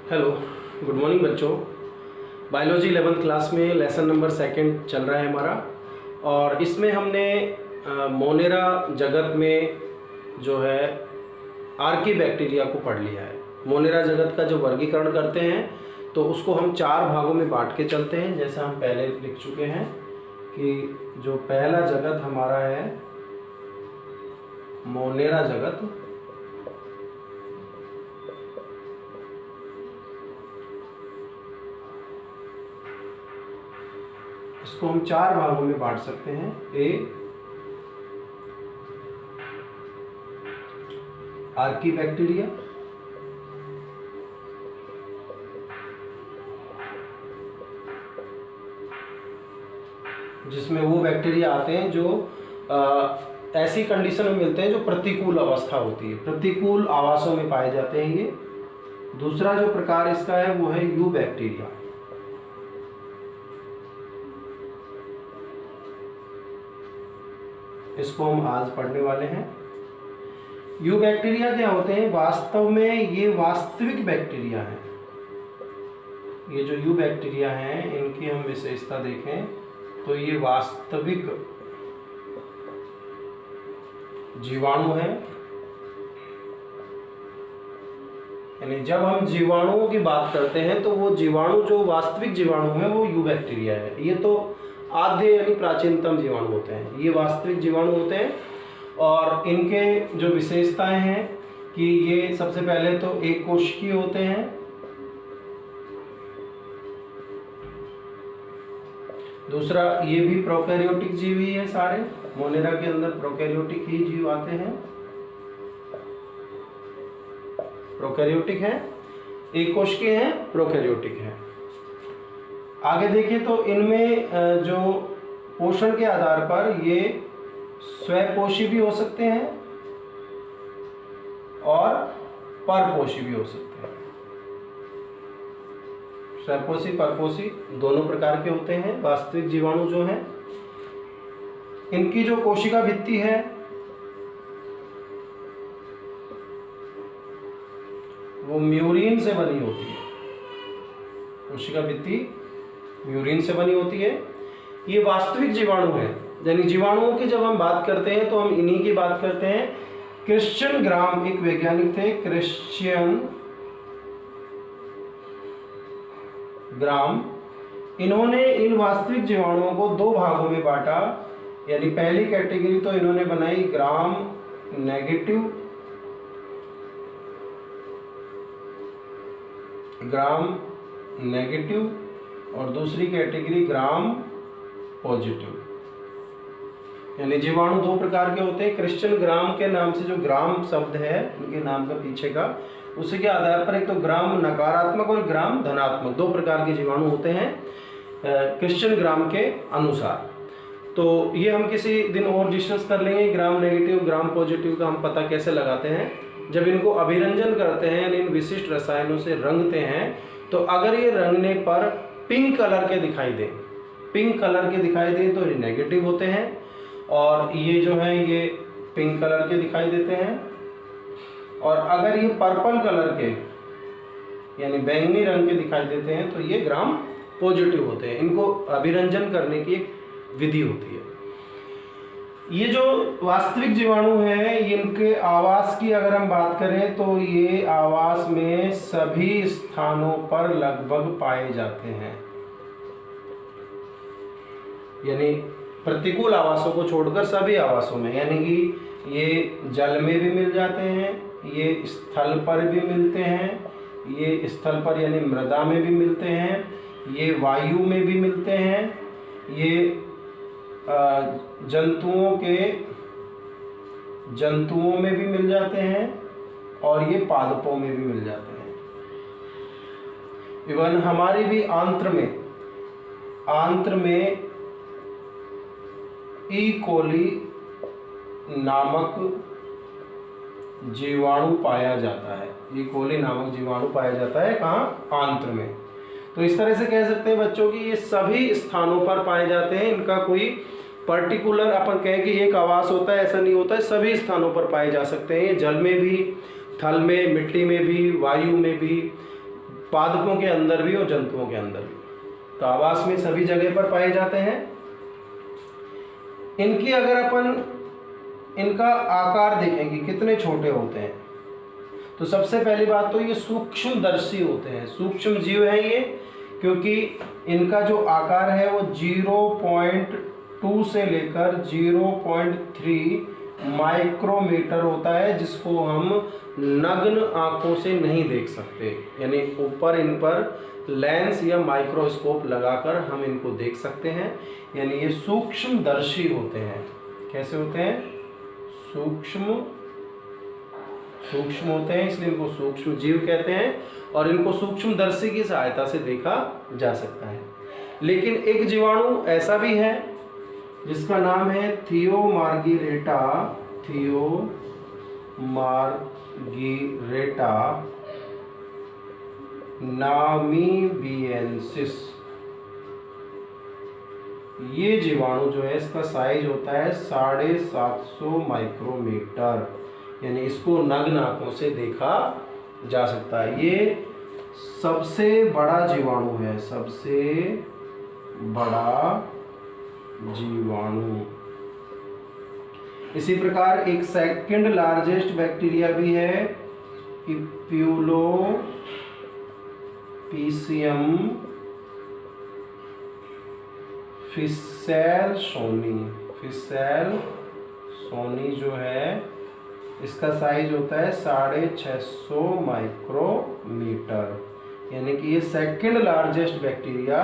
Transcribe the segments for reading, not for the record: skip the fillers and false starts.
Hello, good morning बच्चों। Biology 11th class में lesson number 2 चल रहा है हमारा, और इसमें हमने मोनेरा जगत में जो है आर्की बैक्टीरिया को पढ़ लिया है। मोनेरा जगत का जो वर्गीकरण करते हैं तो उसको हम 4 भागों में बांट के चलते हैं। जैसा हम पहले लिख चुके हैं कि जो पहला जगत हमारा है मोनेरा जगत, इसको हम 4 भागों में बांट सकते हैं। ए आर्की बैक्टीरिया, जिसमें वो बैक्टीरिया आते हैं जो ऐसी कंडीशन में मिलते हैं जो प्रतिकूल अवस्था होती है, प्रतिकूल आवासों में पाए जाते हैं ये। दूसरा जो प्रकार इसका है वो है यू बैक्टीरिया। इसको हम आज पढ़ने वाले हैं। यू बैक्टीरिया क्या होते हैं? वास्तव में ये वास्तविक बैक्टीरिया हैं। ये जो यू बैक्टीरिया हैं इनकी हम विशेषता देखें तो ये वास्तविक जीवाणु हैं। यानी जब हम जीवाणुओं की बात करते हैं तो वो जीवाणु जो वास्तविक जीवाणु है वो यू बैक्टीरिया है। ये तो आद्य यानी प्राचीनतम जीवाणु होते हैं, ये वास्तविक जीवाणु होते हैं। और इनके जो विशेषताएं हैं कि ये सबसे पहले तो एक कोशिकीय होते हैं, दूसरा ये भी प्रोकैरियोटिक जीव ही है। सारे मोनेरा के अंदर प्रोकैरियोटिक ही जीव आते हैं, प्रोकैरियोटिक है, एक कोशिकीय है, प्रोकैरियोटिक है। आगे देखिए तो इनमें जो पोषण के आधार पर ये स्वपोषी भी हो सकते हैं और परपोषी भी हो सकते हैं। स्वपोषी परपोषी दोनों प्रकार के होते हैं वास्तविक जीवाणु जो हैं। इनकी जो कोशिका भित्ति है वो म्यूरिन से बनी होती है। कोशिका भित्ति म्यूरिन से बनी होती है। ये वास्तविक जीवाणु है। यानी जीवाणुओं की जब हम बात करते हैं तो हम इन्हीं की बात करते हैं। क्रिश्चियन ग्राम एक वैज्ञानिक थे, क्रिश्चियन ग्राम। इन्होंने इन वास्तविक जीवाणुओं को 2 भागों में बांटा। यानी पहली कैटेगरी तो इन्होंने बनाई ग्राम नेगेटिव, और दूसरी कैटेगरी ग्राम पॉजिटिव। यानी जीवाणु 2 प्रकार के होते हैं। क्रिश्चियन ग्राम के नाम से जो ग्राम शब्द है उनके नाम का पीछे का, उसी के आधार पर एक तो ग्राम नकारात्मक और ग्राम धनात्मक 2 प्रकार के जीवाणु होते हैं क्रिश्चियन ग्राम के अनुसार। तो ये हम किसी दिन और डिस्कस कर लेंगे। ग्राम नेगेटिव ग्राम पॉजिटिव का हम पता कैसे लगाते हैं। जब इनको अभिरंजन करते हैं यानी इन विशिष्ट रसायनों से रंगते हैं तो अगर ये रंगने पर पिंक कलर के दिखाई दें, पिंक कलर के दिखाई दें तो ये नेगेटिव होते हैं, और ये जो है ये पिंक कलर के दिखाई देते हैं। और अगर ये पर्पल कलर के यानी बैंगनी रंग के दिखाई देते हैं तो ये ग्राम पॉजिटिव होते हैं। इनको अभिरंजन करने की एक विधि होती है। ये जो वास्तविक जीवाणु है इनके आवास की अगर हम बात करें तो ये आवास में सभी स्थानों पर लगभग पाए जाते हैं। यानी प्रतिकूल आवासों को छोड़कर सभी आवासों में, यानी कि ये जल में भी मिल जाते हैं, ये स्थल पर भी मिलते हैं, ये स्थल पर यानी मृदा में भी मिलते हैं, ये वायु में भी मिलते हैं, ये जंतुओं में भी मिल जाते हैं, और ये पादपों में भी मिल जाते हैं। इवन हमारी भी आंत्र में ई कोली नामक जीवाणु पाया जाता है। ई कोली नामक जीवाणु पाया जाता है कहाँ? आंत्र में। तो इस तरह से कह सकते हैं बच्चों कि ये सभी स्थानों पर पाए जाते हैं। इनका कोई पर्टिकुलर अपन कहें कि एक आवास होता है ऐसा नहीं होता है, सभी स्थानों पर पाए जा सकते हैं। जल में भी, थल में, मिट्टी में भी, वायु में भी, पादपों के अंदर भी और जंतुओं के अंदर भी। तो आवास में सभी जगह पर पाए जाते हैं। इनकी अगर अपन इनका आकार देखेंगे कितने छोटे होते हैं, तो सबसे पहली बात तो ये सूक्ष्मदर्शी होते हैं, सूक्ष्म जीव हैं ये, क्योंकि इनका जो आकार है वो 0.2 से लेकर 0.3 माइक्रोमीटर होता है, जिसको हम नग्न आंखों से नहीं देख सकते। यानी ऊपर इन पर लेंस या माइक्रोस्कोप लगाकर हम इनको देख सकते हैं। यानी ये सूक्ष्मदर्शी होते हैं। कैसे होते हैं? सूक्ष्म होते हैं, इसलिए इनको सूक्ष्म जीव कहते हैं, और इनको सूक्ष्मदर्शी की सहायता से देखा जा सकता है। लेकिन एक जीवाणु ऐसा भी है जिसका नाम है थियोमार्गिरेटा नामीबियंसिस। ये जीवाणु जो है इसका साइज होता है 750 माइक्रोमीटर, यानी इसको नग्न आंखों से देखा जा सकता है। ये सबसे बड़ा जीवाणु है, सबसे बड़ा जीवाणु। इसी प्रकार एक सेकंड लार्जेस्ट बैक्टीरिया भी है, इप्यूलोपीसियम फिसेलसोनी जो है इसका साइज होता है 650 माइक्रोमीटर, यानी कि ये सेकंड लार्जेस्ट बैक्टीरिया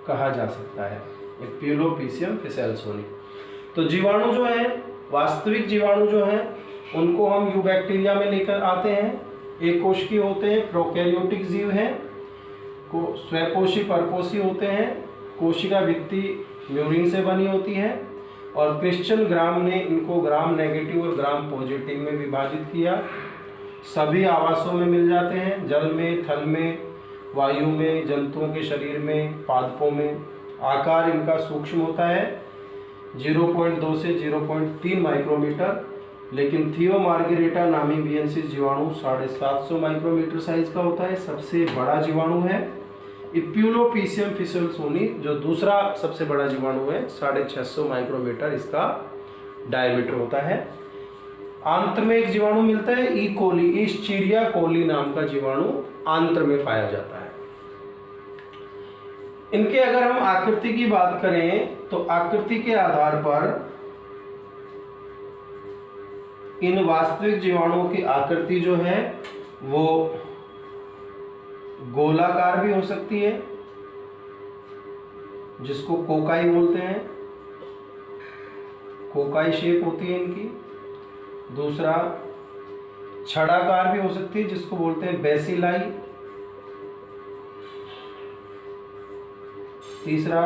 कहा जा सकता है, इप्यूलोपीसियम फिसेलसोनी। तो जीवाणु जो है, वास्तविक जीवाणु जो है, उनको हम यूबैक्टीरिया में लेकर आते हैं। एक कोशिकीय होते हैं, प्रोकैरियोटिक जीव हैं, को स्वयंपोषी परपोषी होते हैं, कोशिका भित्ति म्यूरिन से बनी होती है, और क्रिश्चियन ग्राम ने इनको ग्राम नेगेटिव और ग्राम पॉजिटिव में विभाजित किया। सभी आवासों में मिल जाते हैं, जल में, थल में, वायु में, जंतुओं के शरीर में, पादपों में। आकार इनका सूक्ष्म होता है, 0.2 से 0.3 माइक्रोमीटर, लेकिन थियोमार्गिरेटा नामीबियंसिस जीवाणु 750 माइक्रोमीटर साइज का होता है, सबसे बड़ा जीवाणु है। इप्यूलोपीसियम फिसेलसोनी जो दूसरा सबसे बड़ा जीवाणु है, 650 माइक्रोमीटर इसका डायमीटर होता है। आंत्र में एक जीवाणु मिलता है, ई कोली, ईस्चीरिया कोली नाम का जीवाणु आंत्र में पाया जाता है। इनके अगर हम आकृति की बात करें तो आकृति के आधार पर इन वास्तविक जीवाणुओं की आकृति जो है वो गोलाकार भी हो सकती है, जिसको कोकाई बोलते हैं, कोकाई शेप होती है इनकी। दूसरा छड़ाकार भी हो सकती है, जिसको बोलते हैं बेसिलाई। तीसरा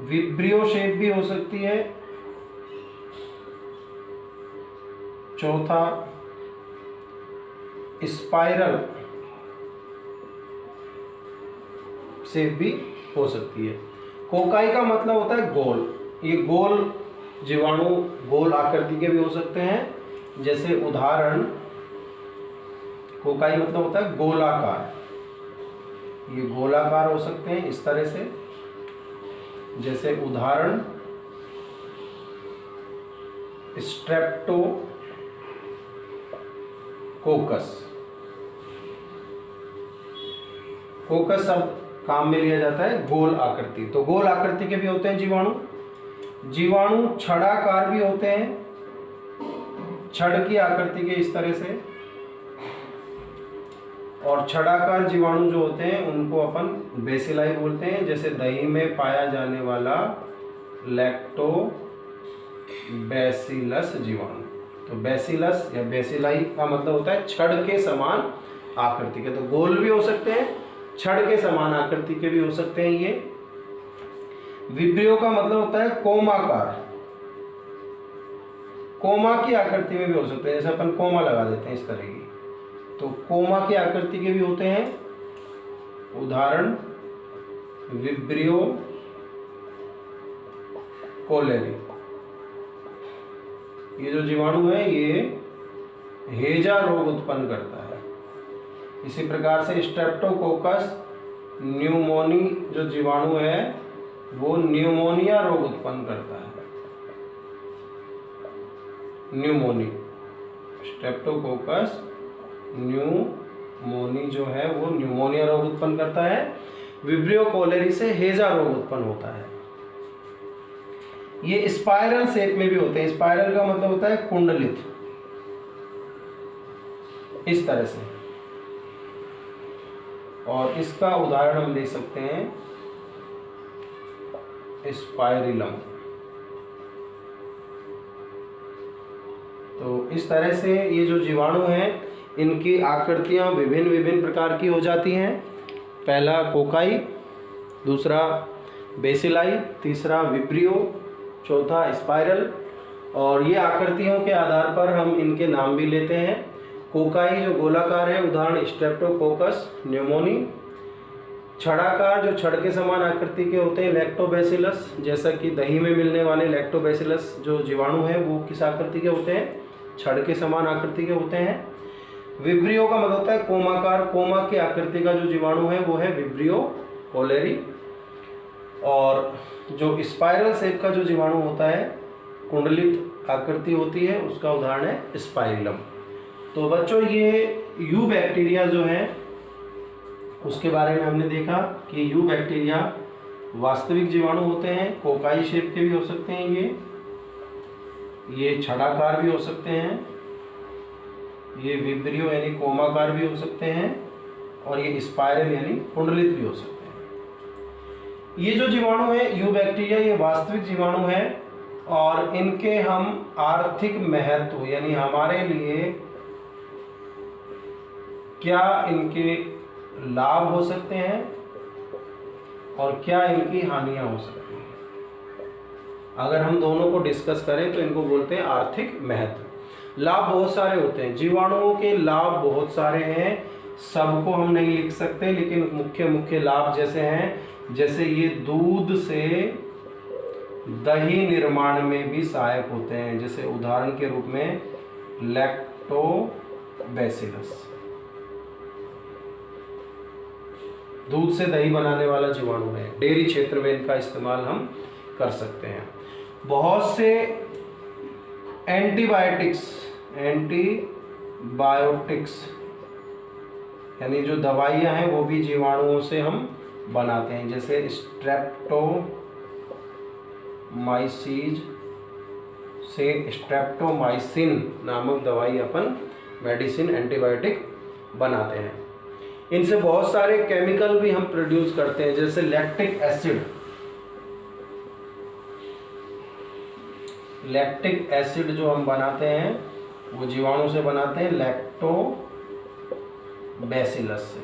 विब्रियो शेप भी हो सकती है। चौथा स्पाइरल शेप भी हो सकती है। कोकाई का मतलब होता है गोल। ये गोल जीवाणु गोल आकृति के भी हो सकते हैं, जैसे उदाहरण, कोकाई मतलब होता है गोलाकार, ये गोलाकार हो सकते हैं इस तरह से, जैसे उदाहरण स्ट्रेप्टोकोकस। कोकस शब्द काम में लिया जाता है गोल आकृति, तो गोल आकृति के भी होते हैं जीवाणु। जीवाणु छड़ाकार भी होते हैं, छड़ की आकृति के इस तरह से, और छड़ाकार जीवाणु जो होते हैं उनको अपन बेसिलाई बोलते हैं, जैसे दही में पाया जाने वाला लैक्टोबैसिलस जीवाणु। तो बेसिलस या बेसिलाई का मतलब होता है छड़ के समान आकृति के, तो गोल भी हो सकते हैं, छड़ के समान आकृति के भी हो सकते हैं ये। विब्रियो का मतलब होता है कोमाकार, कोमा की आकृति में भी हो सकते हैं, जैसे अपन कोमा लगा देते हैं इस तरह की, तो कोमा की आकृति के भी होते हैं। उदाहरण विब्रियो कोलेरी। ये जो जीवाणु है ये हेजा रोग उत्पन्न करता है। इसी प्रकार से स्ट्रेप्टोकोकस न्यूमोनी जो जीवाणु है वो न्यूमोनिया रोग उत्पन्न करता है। न्यूमोनी, स्ट्रेप्टोकोकस न्यूमोनी जो है वो न्यूमोनिया रोग उत्पन्न करता है। विब्रियो कोलेरी से हेजा रोग उत्पन्न होता है। ये स्पाइरल शेप में भी होते हैं। स्पाइरल का मतलब होता है कुंडलित, इस तरह से। और इसका उदाहरण हम ले सकते हैं स्पाइरिलम। तो इस तरह से ये जो जीवाणु हैं इनकी आकृतियां विभिन्न विभिन्न प्रकार की हो जाती हैं। पहला कोकाई, दूसरा बेसिलाई, तीसरा विब्रियो, चौथा स्पाइरल। और ये आकृतियों के आधार पर हम इनके नाम भी लेते हैं। कोकाई जो गोलाकार है, उदाहरण स्ट्रेप्टोकोकस न्यूमोनी। छड़ाकार जो छड़ के समान आकृति के होते हैं, लैक्टोबैसिलस, जैसा कि दही में मिलने वाले लैक्टोबैसिलस जो जीवाणु हैं वो किस आकृति के होते हैं? छड़ के समान आकृति के होते हैं। विब्रियो का मतलब होता है कोमाकार, कोमा की आकृति का जो जीवाणु है वो है विब्रियो कोलेरी। और जो स्पाइरल शेप का जो जीवाणु होता है, कुंडलित आकृति होती है, उसका उदाहरण है स्पाइरिलम। तो बच्चों ये यू बैक्टीरिया जो है उसके बारे में हमने देखा कि यू बैक्टीरिया वास्तविक जीवाणु होते हैं। कोकाई शेप के भी हो सकते हैं, ये छड़ाकार भी हो सकते हैं, ये विब्रियो यानी कोमाकार भी हो सकते हैं, और ये स्पाइरल यानी कुंडलित भी हो सकते हैं। ये जो जीवाणु है यू बैक्टीरिया, ये वास्तविक जीवाणु है और इनके हम आर्थिक महत्व यानी हमारे लिए क्या इनके लाभ हो सकते हैं और क्या इनकी हानियां हो सकती हैं, अगर हम दोनों को डिस्कस करें तो इनको बोलते हैं आर्थिक महत्व। लाभ बहुत सारे होते हैं, जीवाणुओं के लाभ बहुत सारे हैं, सबको हम नहीं लिख सकते, लेकिन मुख्य मुख्य लाभ जैसे हैं, जैसे ये दूध से दही निर्माण में भी सहायक होते हैं। जैसे उदाहरण के रूप में लैक्टोबैसिलस, दूध से दही बनाने वाला जीवाणु है। डेयरी क्षेत्र में इनका इस्तेमाल हम कर सकते हैं। बहुत से एंटीबायोटिक्स यानी जो दवाइयां हैं वो भी जीवाणुओं से हम बनाते हैं। जैसे स्ट्रेप्टोमाइसीज से स्ट्रेप्टोमाइसिन नामक दवाई अपन मेडिसिन एंटीबायोटिक बनाते हैं। इनसे बहुत सारे केमिकल भी हम प्रोड्यूस करते हैं, जैसे लैक्टिक एसिड। लैक्टिक एसिड जो हम बनाते हैं वो जीवाणु से बनाते हैं, लैक्टोबैसिलस से।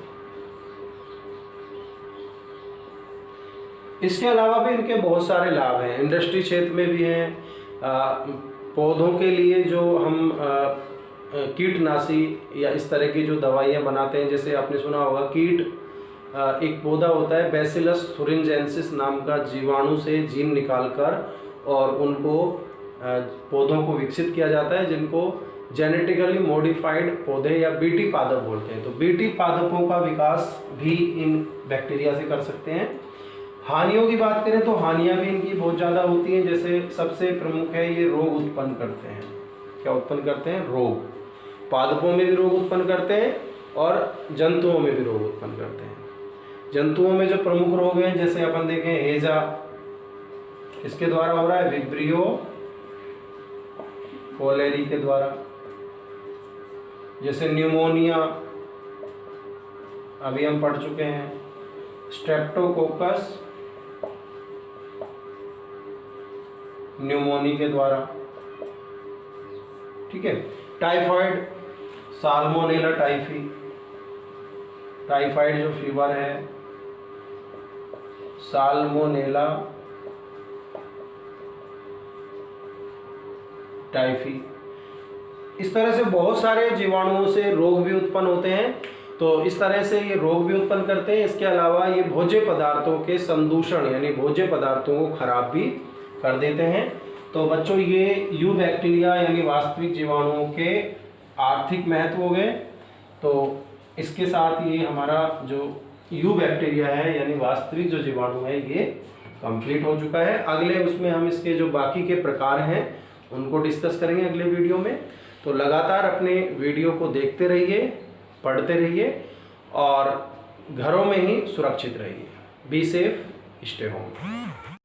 इसके अलावा भी इनके बहुत सारे लाभ हैं, इंडस्ट्री क्षेत्र में भी हैं। पौधों के लिए जो हम कीटनाशी या इस तरह की जो दवाइयाँ बनाते हैं, जैसे आपने सुना होगा एक पौधा होता है बैसिलस thuringiensis नाम का, जीवाणु से जीन निकालकर और उनको पौधों को विकसित किया जाता है, जिनको जेनेटिकली मॉडिफाइड पौधे या बीटी पादप बोलते हैं। तो बीटी पादपों का विकास भी इन बैक्टीरिया से कर सकते हैं। हानियों की बात करें तो हानियाँ भी इनकी बहुत ज़्यादा होती हैं। जैसे सबसे प्रमुख है ये रोग उत्पन्न करते हैं। क्या उत्पन्न करते हैं? रोग। पादपों में भी रोग उत्पन्न करते हैं और जंतुओं में भी रोग उत्पन्न करते हैं। जंतुओं में जो प्रमुख रोग हैं, जैसे अपन देखें हेजा, इसके द्वारा हो रहा है, विब्रियो कोलेरी के द्वारा, जैसे न्यूमोनिया अभी हम पढ़ चुके हैं, स्ट्रेप्टोकोकस न्यूमोनी के द्वारा, ठीक है। टाइफाइड, साल्मोनेला टाइफी, टाइफाइड जो फीवर है, साल्मोनेला टाइफी। इस तरह से बहुत सारे जीवाणुओं से रोग भी उत्पन्न होते हैं। तो इस तरह से ये रोग भी उत्पन्न करते हैं। इसके अलावा ये भोज्य पदार्थों के संदूषण यानी भोज्य पदार्थों को खराब भी कर देते हैं। तो बच्चों ये यू बैक्टीरिया यानी वास्तविक जीवाणुओं के आर्थिक महत्व हो गए। तो इसके साथ ये हमारा जो यू बैक्टीरिया है यानी वास्तविक जो जीवाणु है ये कंप्लीट हो चुका है। अगले उसमें हम इसके जो बाकी के प्रकार हैं उनको डिस्कस करेंगे अगले वीडियो में। तो लगातार अपने वीडियो को देखते रहिए, पढ़ते रहिए और घरों में ही सुरक्षित रहिए। Be safe, stay home.